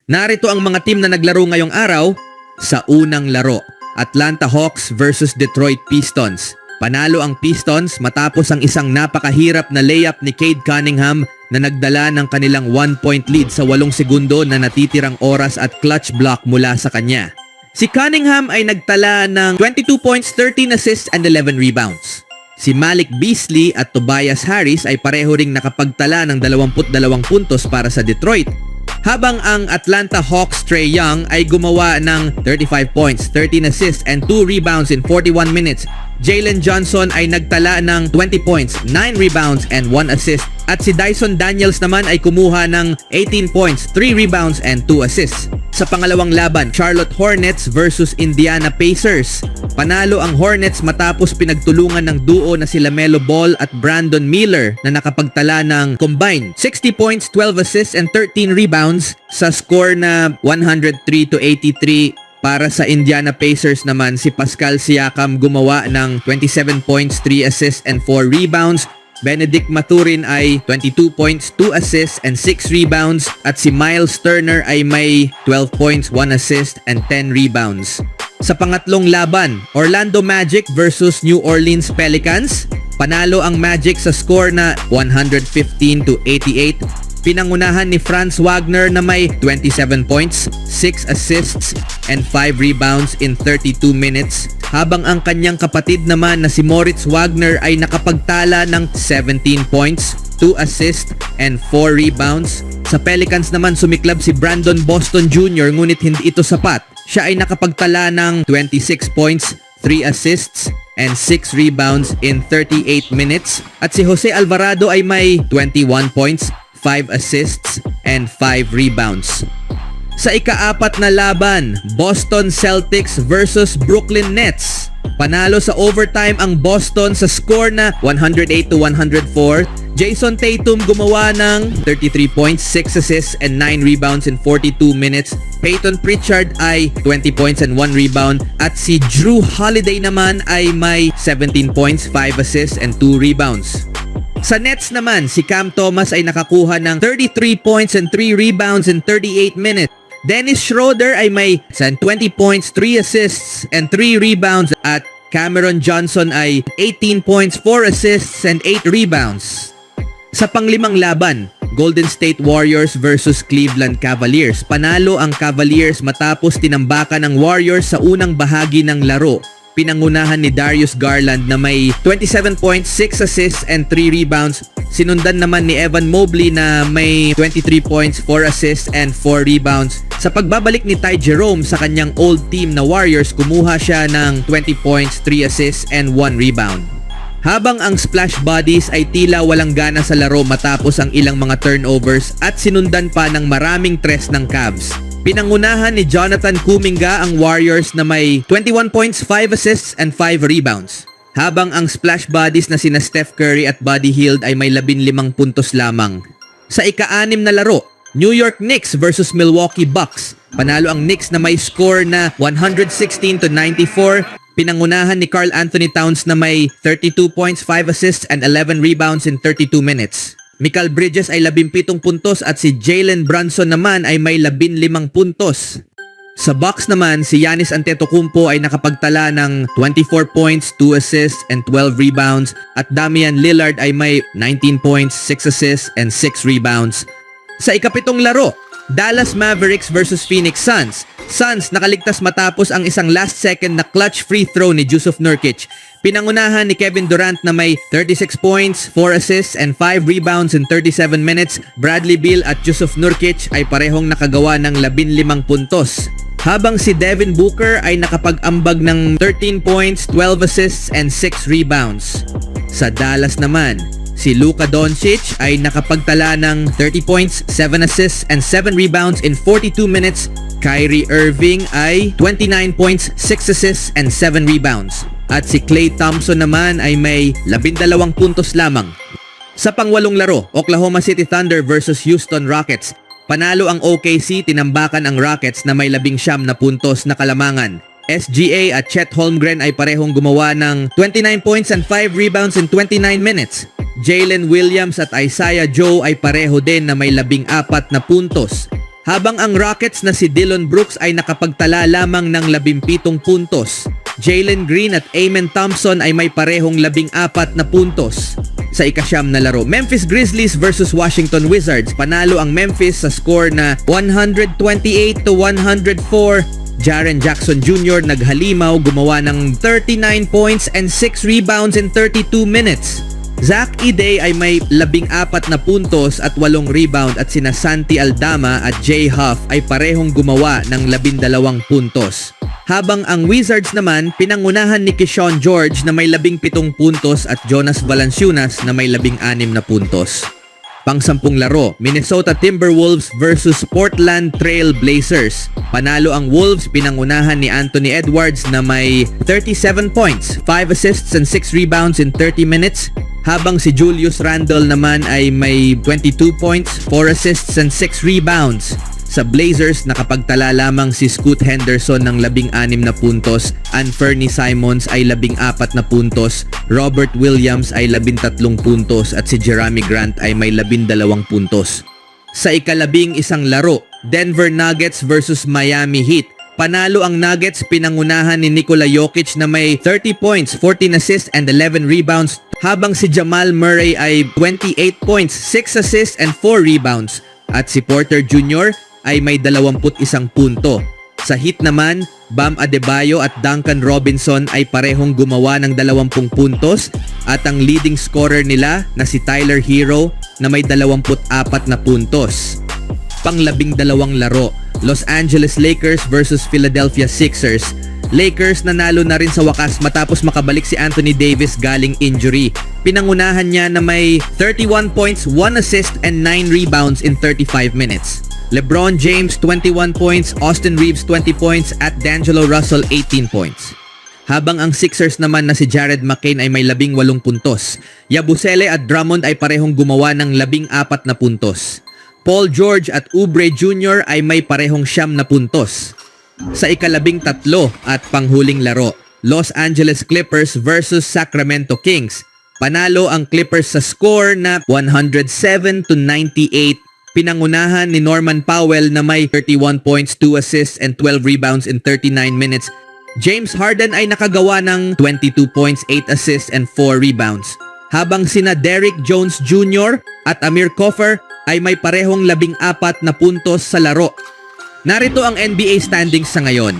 Narito ang mga team na naglaro ngayong araw sa unang laro. Atlanta Hawks versus Detroit Pistons. Panalo ang Pistons matapos ang isang napakahirap na layup ni Cade Cunningham na nagdala ng kanilang 1-point lead sa 8 segundo na natitirang oras at clutch block mula sa kanya. Si Cunningham ay nagtala ng 22 points, 13 assists and 11 rebounds. Si Malik Beasley at Tobias Harris ay pareho ring nakapagtala ng 22 puntos para sa Detroit. Habang ang Atlanta Hawks Trae Young ay gumawa ng 35 points, 13 assists and 2 rebounds in 41 minutes. Jalen Johnson ay nagtala ng 20 points, 9 rebounds and 1 assist. At si Dyson Daniels naman ay kumuha ng 18 points, 3 rebounds and 2 assists. Sa pangalawang laban, Charlotte Hornets versus Indiana Pacers. Panalo ang Hornets matapos pinagtulungan ng duo na si LaMelo Ball at Brandon Miller na nakapagtala ng combined 60 points, 12 assists and 13 rebounds sa score na 103-83. Para sa Indiana Pacers naman, si Pascal Siakam gumawa ng 27 points, 3 assists and 4 rebounds. Benedict Mathurin ay 22 points, 2 assists and 6 rebounds. At si Miles Turner ay may 12 points, 1 assist and 10 rebounds. Sa pangatlong laban, Orlando Magic versus New Orleans Pelicans. Panalo ang Magic sa score na 115-88. Pinangunahan ni Franz Wagner na may 27 points, 6 assists and 5 rebounds in 32 minutes. Habang ang kanyang kapatid naman na si Moritz Wagner ay nakapagtala ng 17 points, 2 assists and 4 rebounds. Sa Pelicans naman sumiklab si Brandon Boston Jr. ngunit hindi ito sapat. Siya ay nakapagtala ng 26 points, 3 assists and 6 rebounds in 38 minutes. At si Jose Alvarado ay may 21 points, 5 assists and 5 rebounds. Sa ika-4 na laban, Boston Celtics versus Brooklyn Nets. Panalo sa overtime ang Boston sa score na 108-104. Jason Tatum gumawa ng 33 points, 6 assists and 9 rebounds in 42 minutes. Peyton Pritchard ay 20 points and 1 rebound. At si Drew Holiday naman ay may 17 points, 5 assists and 2 rebounds. Sa Nets naman, si Cam Thomas ay nakakuha ng 33 points and 3 rebounds in 38 minutes. Dennis Schroeder ay may 20 points, 3 assists and 3 rebounds. At Cameron Johnson ay 18 points, 4 assists and 8 rebounds. Sa panglimang laban, Golden State Warriors versus Cleveland Cavaliers. Panalo ang Cavaliers matapos tinambakan ng Warriors sa unang bahagi ng laro. Pinangunahan ni Darius Garland na may 27 points, 6 assists and 3 rebounds. Sinundan naman ni Evan Mobley na may 23 points, 4 assists and 4 rebounds. Sa pagbabalik ni Ty Jerome sa kanyang old team na Warriors, kumuha siya ng 20 points, 3 assists and 1 rebound. Habang ang Splash Bodies ay tila walang gana sa laro matapos ang ilang mga turnovers at sinundan pa ng maraming tres ng Cavs. Pinangunahan ni Jonathan Kuminga ang Warriors na may 21 points, 5 assists and 5 rebounds. Habang ang Splash Bodies na sina Steph Curry at Buddy Hield ay may 15 puntos lamang. Sa ika-6 na laro, New York Knicks versus Milwaukee Bucks. Panalo ang Knicks na may score na 116-94. Pinangunahan ni Karl Anthony Towns na may 32 points, 5 assists and 11 rebounds in 32 minutes. Mikal Bridges ay 17 puntos at si Jalen Brunson naman ay may 15 puntos. Sa Bucks naman, si Giannis Antetokounmpo ay nakapagtala ng 24 points, 2 assists and 12 rebounds at Damian Lillard ay may 19 points, 6 assists and 6 rebounds. Sa ika-7 laro, Dallas Mavericks versus Phoenix Suns. Suns nakaligtas matapos ang isang last second na clutch free throw ni Jusuf Nurkic. Pinangunahan ni Kevin Durant na may 36 points, 4 assists and 5 rebounds in 37 minutes. Bradley Beal at Jusuf Nurkic ay parehong nakagawa ng 15 puntos. Habang si Devin Booker ay nakapag-ambag ng 13 points, 12 assists and 6 rebounds. Sa Dallas naman, si Luka Doncic ay nakapagtala ng 30 points, 7 assists and 7 rebounds in 42 minutes. Kyrie Irving ay 29 points, 6 assists and 7 rebounds. At si Klay Thompson naman ay may 12 puntos lamang. Sa pang-8 laro, Oklahoma City Thunder versus Houston Rockets. Panalo ang OKC, tinambakan ang Rockets na may 19 na puntos na kalamangan. SGA at Chet Holmgren ay parehong gumawa ng 29 points and 5 rebounds in 29 minutes. Jalen Williams at Isaiah Joe ay pareho din na may 14 na puntos. Habang ang Rockets na si Dillon Brooks ay nakapagtala lamang ng 17 puntos. Jalen Green at Amen Thompson ay may parehong 14 na puntos. Sa ikasyam na laro, Memphis Grizzlies versus Washington Wizards. Panalo ang Memphis sa score na 128-104. Jaren Jackson Jr. naghalimaw, gumawa ng 39 points and 6 rebounds in 32 minutes. Zach Edey ay may 14 na puntos at 8 rebound at sina Santi Aldama at Jay Huff ay parehong gumawa ng 12 puntos. Habang ang Wizards naman, pinangunahan ni Keyshawn George na may 17 puntos at Jonas Valanciunas na may 16 na puntos. Pang-10 laro, Minnesota Timberwolves versus Portland Trail Blazers. Panalo ang Wolves, pinangunahan ni Anthony Edwards na may 37 points, 5 assists and 6 rebounds in 30 minutes. Habang si Julius Randle naman ay may 22 points, 4 assists and 6 rebounds. Sa Blazers, nakapagtala lamang si Scoot Henderson ng 16 na puntos, Anthony Simons ay 14 na puntos, Robert Williams ay 13 puntos at si Jerami Grant ay may 12 puntos. Sa ika-11 laro, Denver Nuggets versus Miami Heat. Panalo ang Nuggets, pinangunahan ni Nikola Jokic na may 30 points, 14 assists and 11 rebounds, habang si Jamal Murray ay 28 points, 6 assists and 4 rebounds at si Porter Jr. ay may 21 punto. Sa Heat naman, Bam Adebayo at Duncan Robinson ay parehong gumawa ng 20 puntos at ang leading scorer nila na si Tyler Hero na may 24 na puntos. Pang-12 laro, Los Angeles Lakers versus Philadelphia Sixers. Lakers nanalo na rin sa wakas matapos makabalik si Anthony Davis galing injury. Pinangunahan niya na may 31 points, 1 assist and 9 rebounds in 35 minutes. LeBron James 21 points, Austin Reeves 20 points at D'Angelo Russell 18 points. Habang ang Sixers naman na si Jared McCain ay may 18 puntos. Yabusele at Drummond ay parehong gumawa ng 14 na puntos. Paul George at Oubre Jr. ay may parehong 9 na puntos. Sa ika-13 at panghuling laro, Los Angeles Clippers versus Sacramento Kings. Panalo ang Clippers sa score na 107-98. Pinangunahan ni Norman Powell na may 31 points, 2 assists and 12 rebounds in 39 minutes. James Harden ay nakagawa ng 22 points, 8 assists and 4 rebounds. Habang sina Derrick Jones Jr. at Amir Cofer ay may parehong 14 na puntos sa laro. Narito ang NBA standings sa ngayon.